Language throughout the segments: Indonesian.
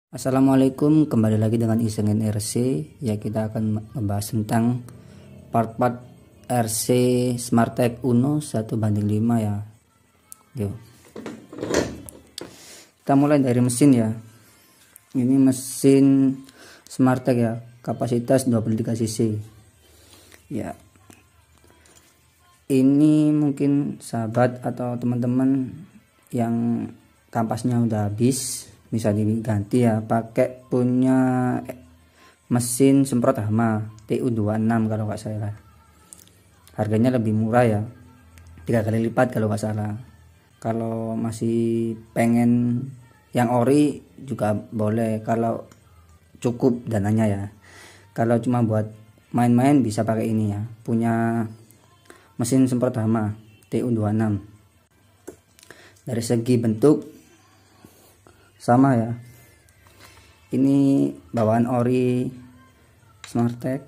Assalamualaikum, kembali lagi dengan Isengin RC. Ya, kita akan membahas tentang part-part RC Smarttek Uno 1:5 ya. Yuk, kita mulai dari mesin ya. Ini mesin Smarttek ya, kapasitas 23 cc ya. Ini mungkin sahabat atau teman-teman yang kampasnya udah habis bisa diganti ya, pakai punya mesin semprot hama TU26 kalau nggak salah. Harganya lebih murah ya, 3 kali lipat kalau nggak salah. Kalau masih pengen yang ori juga boleh kalau cukup dananya ya. Kalau cuma buat main-main bisa pakai ini ya, punya mesin semprot hama TU26. Dari segi bentuk sama ya, ini bawaan ori Smarttek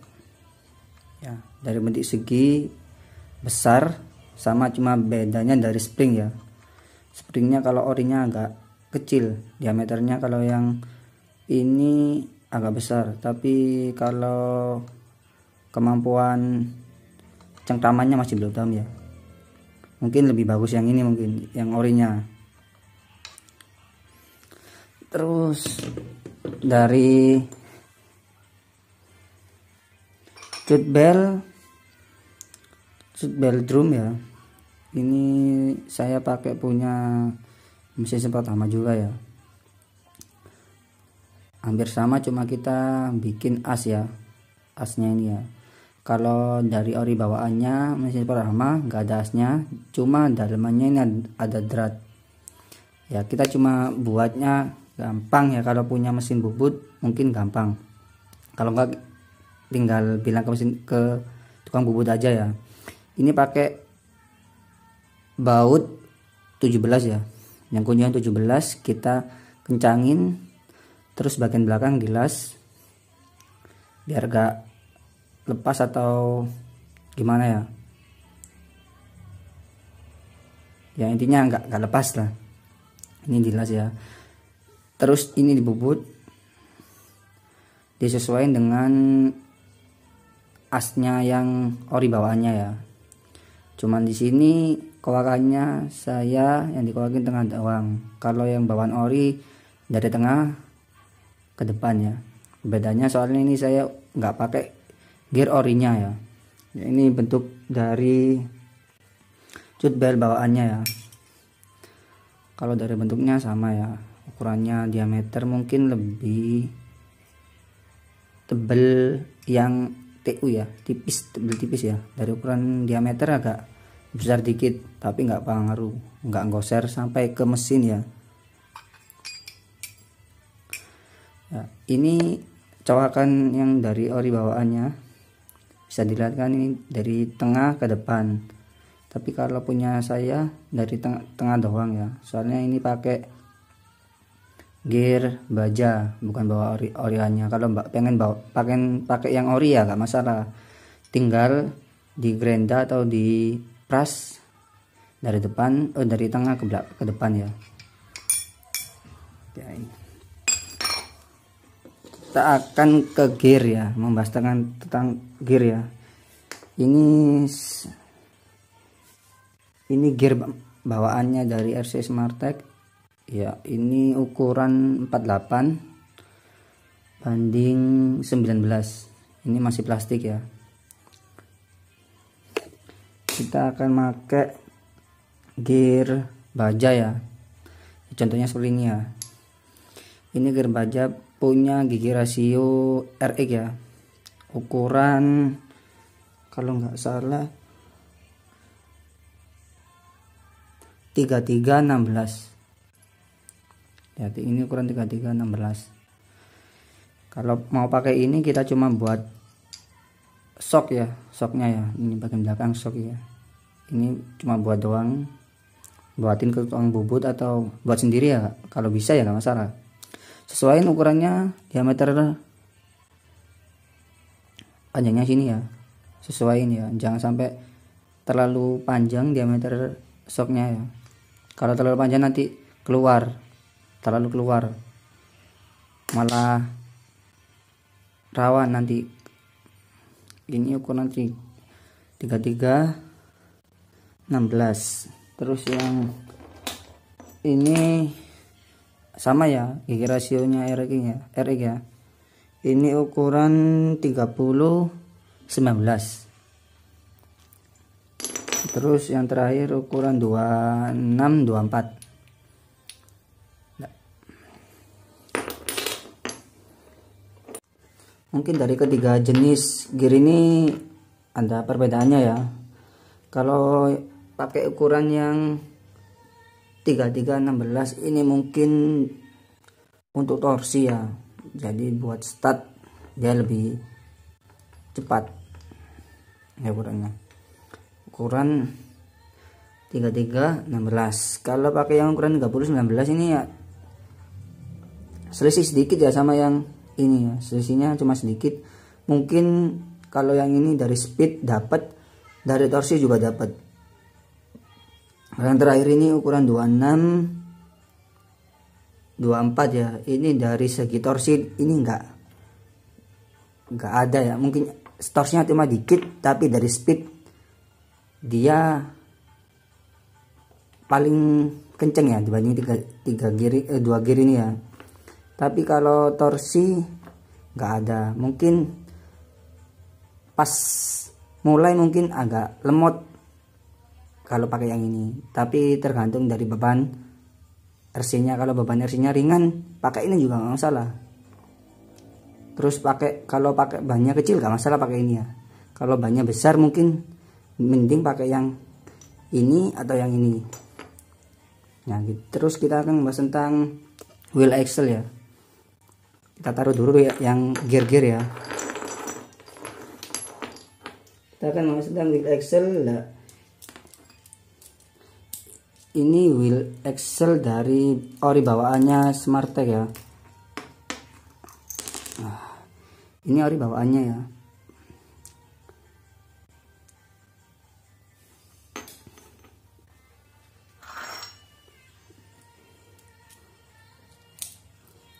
ya. Dari bentuk segi besar sama, cuma bedanya dari spring ya. Springnya kalau orinya agak kecil diameternya, kalau yang ini agak besar. Tapi kalau kemampuan cengkramannya masih belum tahu ya, mungkin lebih bagus yang ini, mungkin yang orinya. Terus dari cut bell drum ya, ini saya pakai punya mesin semprot hama juga ya, hampir sama, cuma kita bikin as ya, asnya ini ya. Kalau dari ori bawaannya mesin semprot hama nggak ada asnya, cuma dalamannya ini ada drat ya. Kita cuma buatnya gampang ya, kalau punya mesin bubut mungkin gampang, kalau enggak tinggal bilang ke tukang bubut aja ya. Ini pakai baut 17 ya, yang kunci 17 kita kencangin, terus bagian belakang dilas biar gak lepas atau gimana ya, ya intinya nggak lepas lah. Ini dilas ya, terus ini dibubut, disesuaikan dengan asnya yang ori bawaannya ya. Cuman di sini kowakannya saya yang dikowakin tengah doang, kalau yang bawaan ori dari tengah ke depan ya. Bedanya soalnya ini saya nggak pakai gear orinya ya. Ini bentuk dari cut bell bawaannya ya. Kalau dari bentuknya sama ya, ukurannya diameter mungkin lebih tebel yang TU ya, tebel tipis ya. Dari ukuran diameter agak besar dikit, tapi nggak pengaruh, nggak nggoser sampai ke mesin ya. Ya, ini cowakan yang dari ori bawaannya, bisa dilihat kan, ini dari tengah ke depan. Tapi kalau punya saya dari tengah doang ya, soalnya ini pakai gear baja, bukan bawa oriannya. Kalau pengen pakai yang ori ya nggak masalah, tinggal di gerinda atau di pras dari depan, dari tengah ke depan ya. Oke, kita akan ke gear ya, membahas tentang gear ya. Ini gear bawaannya dari RC Smarttek ya. Ini ukuran 48 banding 19. Ini masih plastik ya. Kita akan pakai gear baja ya, contohnya seperti ini ya. Ini gear baja punya gigi rasio RX ya, ukuran kalau nggak salah 3316 ya. Ini ukuran 3316. Kalau mau pakai ini kita cuma buat sok ya, soknya ya, ini bagian belakang sok ya. Ini cuma buat doang, buatin ke tukang bubut atau buat sendiri ya, kalau bisa ya nggak masalah. Sesuaiin ukurannya, diameter panjangnya sini ya, sesuaiin ya, jangan sampai terlalu panjang diameter soknya ya. Kalau terlalu panjang nanti terlalu keluar. malah rawan nanti. Ini ukuran 33 16. Terus yang ini sama ya, gigi rasionya RX ya. Ini ukuran 30 19. Terus yang terakhir ukuran 26 24. Mungkin dari ketiga jenis gear ini ada perbedaannya ya. Kalau pakai ukuran yang 33 16 ini mungkin untuk torsi ya. Jadi buat start dia lebih cepat ya ukurannya. Ukuran 33 16. Kalau pakai yang ukuran 30 19 ini ya selisih sedikit ya sama yang ini ya, selisihnya cuma sedikit. Mungkin kalau yang ini dari speed dapat, dari torsi juga dapat. Yang terakhir ini ukuran 26 24 ya. Ini dari segi torsi ini enggak ada ya. Mungkin torsinya cuma dikit, tapi dari speed dia paling kenceng ya dibanding 2 gear ini ya. Tapi kalau torsi nggak ada, mungkin pas mulai mungkin agak lemot kalau pakai yang ini. Tapi tergantung dari beban RC-nya. Kalau beban RC-nya ringan, pakai ini juga nggak masalah. Terus kalau pakai bannya kecil nggak masalah pakai ini ya. Kalau bannya besar mungkin mending pakai yang ini atau yang ini. Nah, gitu. Terus kita akan membahas tentang wheel axle ya. Kita taruh dulu ya yang gear-gear ya. Kita akan membahas tentang wheel axle. Nah, ini wheel axle dari ori bawaannya Smartech ya. Nah, ini ori bawaannya ya.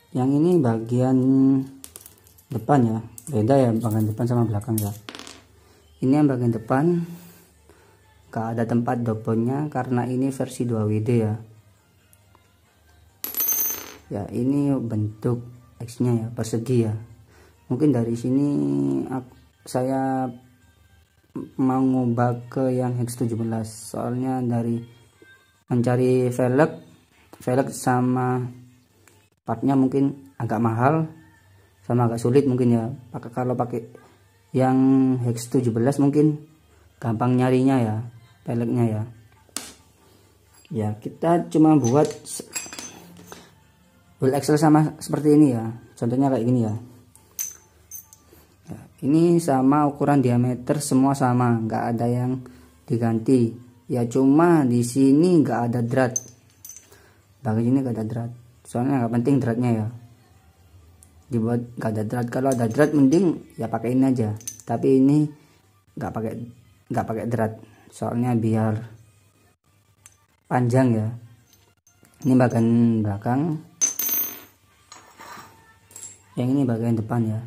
Yang ini bagian depan ya, beda ya bagian depan sama belakang ya. Ini yang bagian depan gak ada tempat dopongnya karena ini versi 2WD ya. Ya ini bentuk X-nya ya, persegi ya. Mungkin dari sini saya mau ngubah ke yang Hex 17, soalnya dari mencari velg sama partnya mungkin agak mahal sama agak sulit mungkin ya. Kalau pakai yang Hex 17 mungkin gampang nyarinya ya, velgnya ya. Ya kita cuma buat wheel axle sama seperti ini ya, contohnya kayak gini ya. Ini sama ukuran diameter semua sama, nggak ada yang diganti ya. Cuma di sini nggak ada drat, bagian ini nggak ada drat, soalnya nggak penting dratnya ya, dibuat nggak ada drat. Kalau ada drat mending ya pakai ini aja, tapi ini nggak pakai drat soalnya biar panjang ya. Ini bagian belakang, yang ini bagian depan ya.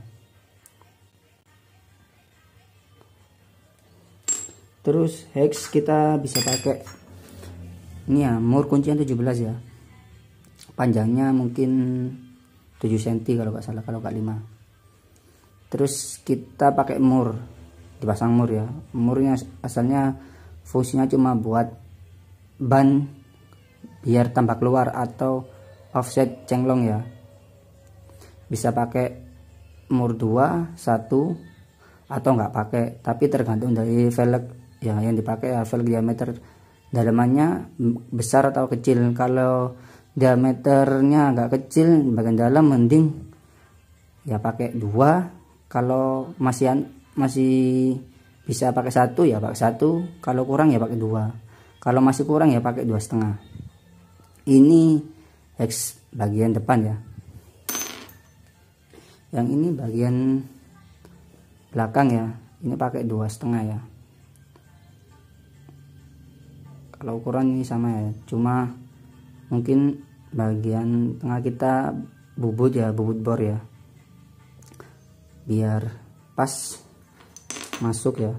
Terus hex kita bisa pakai ini ya, mur kuncian 17 ya. Panjangnya mungkin 7 cm kalau nggak salah, kalau nggak 5. Terus kita pakai mur, dipasang mur ya. Murnya asalnya fungsinya cuma buat ban biar tambah keluar atau offset cenglong ya. Bisa pakai mur 2, 1 atau nggak pakai, tapi tergantung dari velg ya yang dipakai ya. Velg diameter dalamannya besar atau kecil. Kalau diameternya agak kecil bagian dalam mending ya pakai 2. Kalau masih bisa pakai 1 ya pakai 1. Kalau kurang ya pakai 2. Kalau masih kurang ya pakai 2,5. Ini hex bagian depan ya. Yang ini bagian belakang ya, ini pakai 2,5 ya. Kalau ukuran ini sama ya, cuma mungkin bagian tengah kita bubut ya, bubut bor ya, biar pas masuk ya.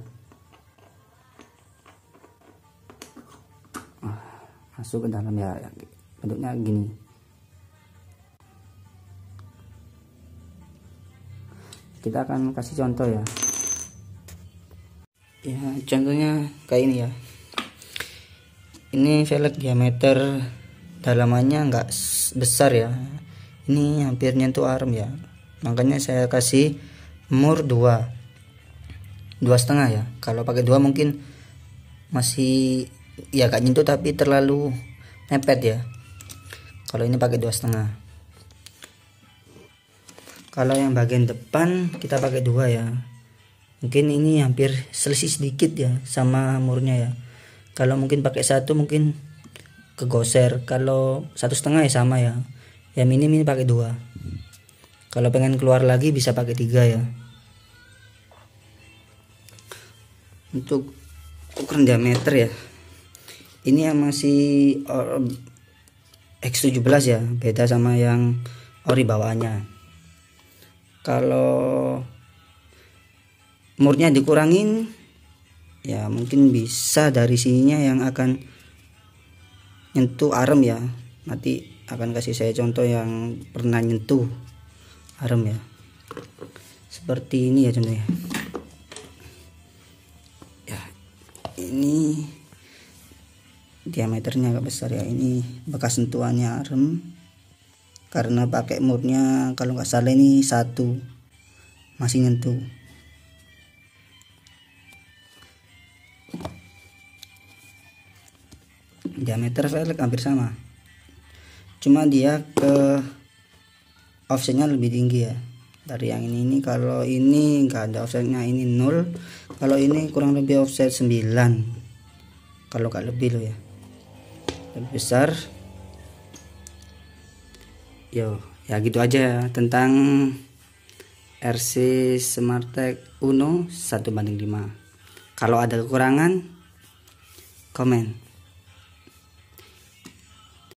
Masuk ke dalam ya, bentuknya gini. Kita akan kasih contoh ya. Ya, contohnya kayak ini ya. Ini velg diameter dalamannya nggak besar ya. Ini hampir nyentuh arm ya. Makanya saya kasih mur 2,5 ya. Kalau pakai 2 mungkin masih ya gak nyentuh tapi terlalu mepet ya. Kalau ini pakai 2,5. Kalau yang bagian depan kita pakai 2 ya. Mungkin ini hampir selisih sedikit ya sama murnya ya. Kalau mungkin pakai 1 mungkin kegoser. Kalau 1,5 ya sama ya. Ya minim ini pakai 2. Kalau pengen keluar lagi bisa pakai 3 ya. Untuk ukuran diameter ya, ini yang masih X17 ya, beda sama yang ori bawahnya. Kalau murnya dikurangin ya mungkin bisa dari sininya yang akan nyentuh arm ya. Nanti akan kasih saya contoh yang pernah nyentuh arm ya, seperti ini ya contohnya. Ya, ini diameternya agak besar ya. Ini bekas sentuhannya arm karena pakai murnya kalau nggak salah ini 1 masih nyentuh. Diameter velg hampir sama, cuma dia ke offsetnya lebih tinggi ya dari yang ini. Kalau ini nggak ada offsetnya, ini 0. Kalau ini kurang lebih offset 9, kalau nggak lebih loh ya, lebih besar. Yo ya gitu aja tentang RC Smartech Uno 1:5. Kalau ada kekurangan komen.